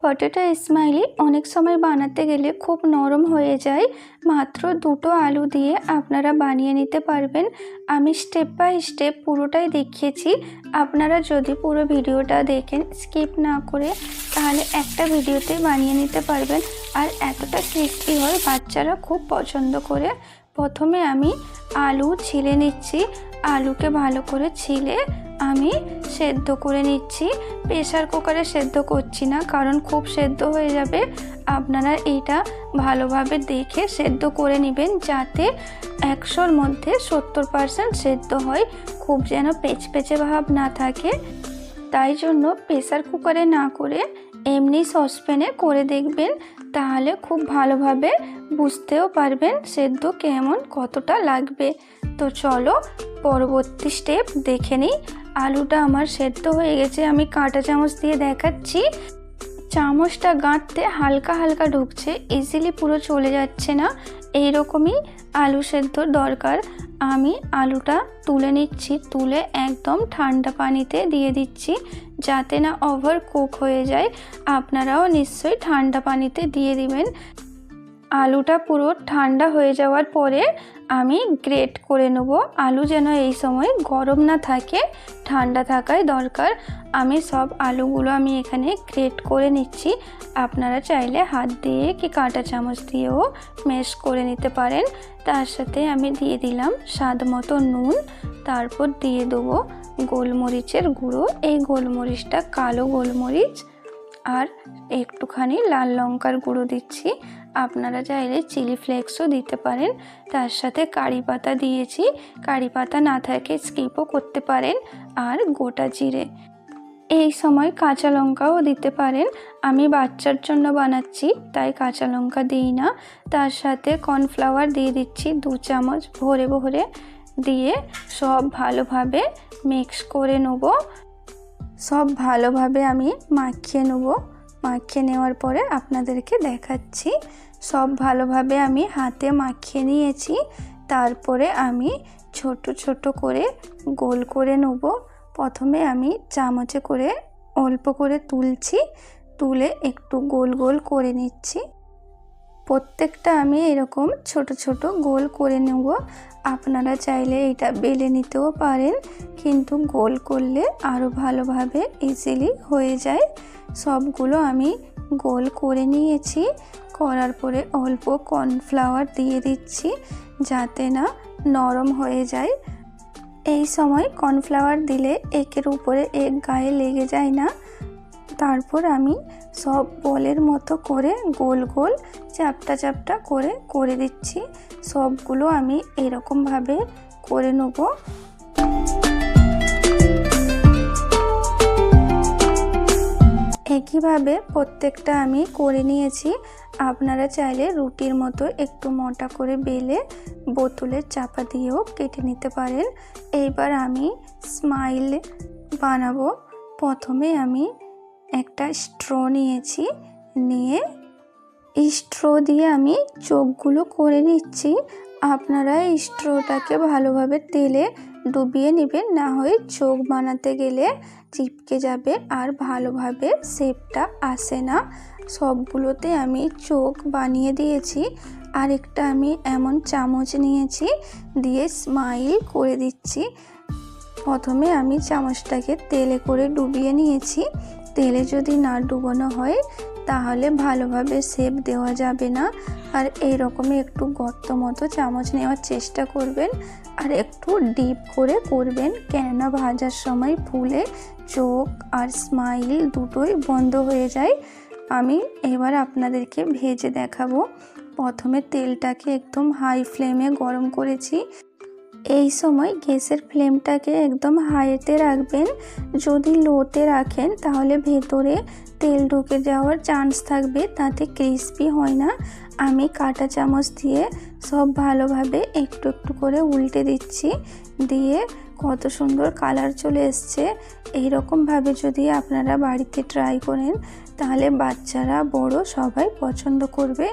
Potato smiley অনেক সময় বানাতে গেলে খুব নরম হয়ে যায়। মাত্র দুটো আলু দিয়ে আপনারা বানিয়ে নিতে পারবেন। আমি স্টেপ বাই স্টেপ পুরোটাই দেখিয়েছি। আপনারা যদি পুরো ভিডিওটা দেখেন স্কিপ না করে, তাহলে একটা ভিডিওতে বানিয়ে নিতে পারবেন। আর এতটা ক্রিস্পি হয়, বাচ্চারা খুব পছন্দ করে। প্রথমে আমি আলু ছিলে নিচ্ছি। আলুকে ভালো করে ছিলে আমি সেদ্ধ করে নিচ্ছি। প্রেসার কুকারে সেদ্ধ করছি না, কারণ খুব সেদ্ধ হয়ে যাবে। আপনারা এইটা ভালোভাবে দেখে সেদ্ধ করে নেবেন, যাতে 100-র মধ্যে 70% সেদ্ধ হয়, খুব যেন পেচপেচে ভাব না থাকে। তাই জন্য প্রেসার কুকারে না করে এমনি সসপ্যানে করে দেখবেন, তাহলে খুব ভালোভাবে বুঝতেও পারবেন সেদ্ধ কেমন কতটা লাগবে। তো চলো পরবর্তী স্টেপ দেখে নিই। আলুটা আমার সেদ্ধ হয়ে গেছে। আমি কাঁটা চামচ দিয়ে দেখাচ্ছি। চামচটা গাঁটতে হালকা হালকা ঢুকছে, ইজিলি পুরো চলে যাচ্ছে না। এইরকমই আলু সেদ্ধর দরকার। আমি আলুটা তুলে নিচ্ছি, তুলে একদম ঠান্ডা পানিতে দিয়ে দিচ্ছি, যাতে না ওভার কুক হয়ে যায়। আপনারাও নিশ্চয়ই ঠান্ডা পানিতে দিয়ে দিবেন। আলুটা পুরো ঠান্ডা হয়ে যাওয়ার পরে আমি গ্রেট করে নেব। আলু যেন এই সময় গরম না থাকে, ঠান্ডা থাকাই দরকার। আমি সব আলুগুলো এখানে গ্রেট করে নিচ্ছি। আপনারা চাইলে হাত দিয়ে কি কাঁটা চামচ দিয়েও ম্যাশ করে নিতে পারেন। তার সাথে আমি দিয়ে দিলাম স্বাদ মতো নুন, তারপর দিয়ে দেবো গোলমরিচের গুঁড়ো। এই গোলমরিচটা কালো গোলমরিচ, আর একটুখানি লাল লঙ্কার গুঁড়ো দিচ্ছি। আপনারা চাইলে চিলি ফ্লেক্সও দিতে পারেন। তার সাথে কারি পাতা দিয়েছি, কারি পাতা না থাকে স্কিপও করতে পারেন। আর গোটা জিরে। এই সময় কাঁচা লঙ্কাও দিতে পারেন। আমি বাচ্চার জন্য বানাচ্ছি, তাই কাঁচা লঙ্কা দিই না। তার সাথে কর্নফ্লাওয়ার দিয়ে দিচ্ছি 2 চামচ ভরে ভরে, দিয়ে সব ভালোভাবে মিক্স করে নেব। সব ভালোভাবে আমি মাখিয়ে নেব। মাখিয়ে নেওয়ার পরে আপনাদেরকে দেখাচ্ছি। সব ভালোভাবে আমি হাতে মাখিয়ে নিয়েছি। তারপরে আমি ছোট ছোট করে গোল করে নেব। প্রথমে আমি চামচে করে অল্প করে তুলছি, তুলে একটু গোল গোল করে নিচ্ছি। প্রত্যেকটা আমি এরকম ছোট ছোট গোল করে নেব। আপনারা চাইলে এটা বেলে নিতেও পারেন, কিন্তু গোল করলে আরও ভালোভাবে ইজিলি হয়ে যায়। সবগুলো আমি গোল করে নিয়েছি। করার পরে অল্প কর্নফ্লাওয়ার দিয়ে দিচ্ছি, যাতে না নরম হয়ে যায়। এই সময় কর্নফ্লাওয়ার দিলে একের উপরে এক গায়ে লেগে যায় না। তারপর আমি সব বলের মতো করে গোল গোল চ্যাপটা চ্যাপটা করে করে দিচ্ছি। সবগুলো আমি এরকমভাবে করে নেব। একইভাবে প্রত্যেকটা আমি করে নিয়েছি। আপনারা চাইলে রুটির মতো একটু মোটা করে বেলে বোতলের চাপা দিয়েও কেটে নিতে পারেন। এইবার আমি স্মাইল বানাবো। প্রথমে আমি একটা স্ট্র নিয়েছি, নিয়ে স্ট্র দিয়ে আমি চোখগুলো করে নিচ্ছি। আপনারা স্ট্রটাকে ভালোভাবে তেলে ডুবিয়ে নেবেন, না হয় চোখ বানাতে গেলে চিপকে যাবে আর ভালোভাবে শেপটা আসে না। সবগুলোতে আমি চোখ বানিয়ে দিয়েছি। আরেকটা আমি এমন চামচ নিয়েছি, দিয়ে স্মাইল করে দিচ্ছি। প্রথমে আমি চামচটাকে তেলে করে ডুবিয়ে নিয়েছি। তেলে যদি না ডুবানো হয়, তাহলে ভালোভাবে শেপ দেওয়া যাবে না। আর এইরকমই একটু গর্ত মতো চামচ নেওয়ার চেষ্টা করবেন, আর একটু ডিপ করে করবেন, কেননা ভাজার সময় ফুলে চোখ আর স্মাইল দুটোই বন্ধ হয়ে যায়। আমি এবার আপনাদেরকে ভেজে দেখাবো। প্রথমে তেলটাকে একদম হাই ফ্লেমে গরম করেছি। এই সময় গ্যাসের ফ্লেমটাকে একদম হাইতে রাখবেন। যদি লোতে রাখেন তাহলে ভেতরে তেল ঢুকে যাওয়ার চান্স থাকবে, তাতে ক্রিস্পি হয় না। আমি কাঁটা চামচ দিয়ে সব ভালোভাবে একটু একটু করে উল্টে দিচ্ছি, দিয়ে কত সুন্দর কালার চলে এসছে। এইরকমভাবে যদি আপনারা বাড়িতে ট্রাই করেন, তাহলে বাচ্চারা বড় সবাই পছন্দ করবে।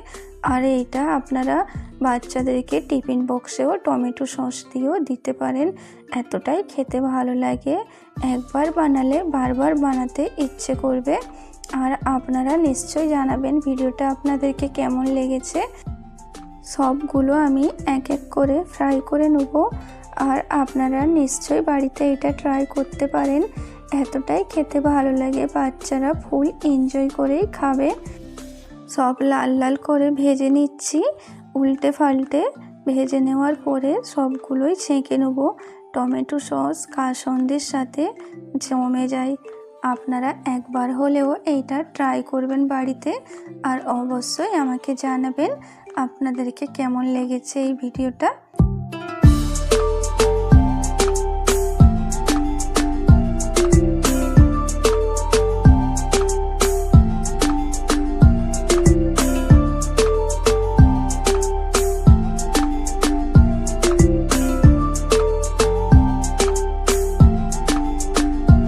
আর এইটা আপনারা বাচ্চাদেরকে টিফিন বক্সেও টমেটো সস দিয়েও দিতে পারেন, এতটাই খেতে ভালো লাগে। একবার বানালে বারবার বানাতে ইচ্ছে করবে। আর আপনারা নিশ্চয়ই জানাবেন ভিডিওটা আপনাদেরকে কেমন লেগেছে। সবগুলো আমি এক এক করে ফ্রাই করে নেব। আর আপনারা নিশ্চয়ই বাড়িতে এটা ট্রাই করতে পারেন, এতটাই খেতে ভালো লাগে, বাচ্চারা ফুল এনজয় করেই খাবে। সব লাল লাল করে ভেজে নিচ্ছি, উল্টে পাল্টে ভেজে নেওয়ার পরে সবগুলোই ছেঁকে নেব। টমেটো সস কাসন্দির সাথে জমে যায়। আপনারা একবার হলেও এইটা ট্রাই করবেন বাড়িতে, আর অবশ্যই আমাকে জানাবেন আপনাদেরকে কেমন লেগেছে এই ভিডিওটা।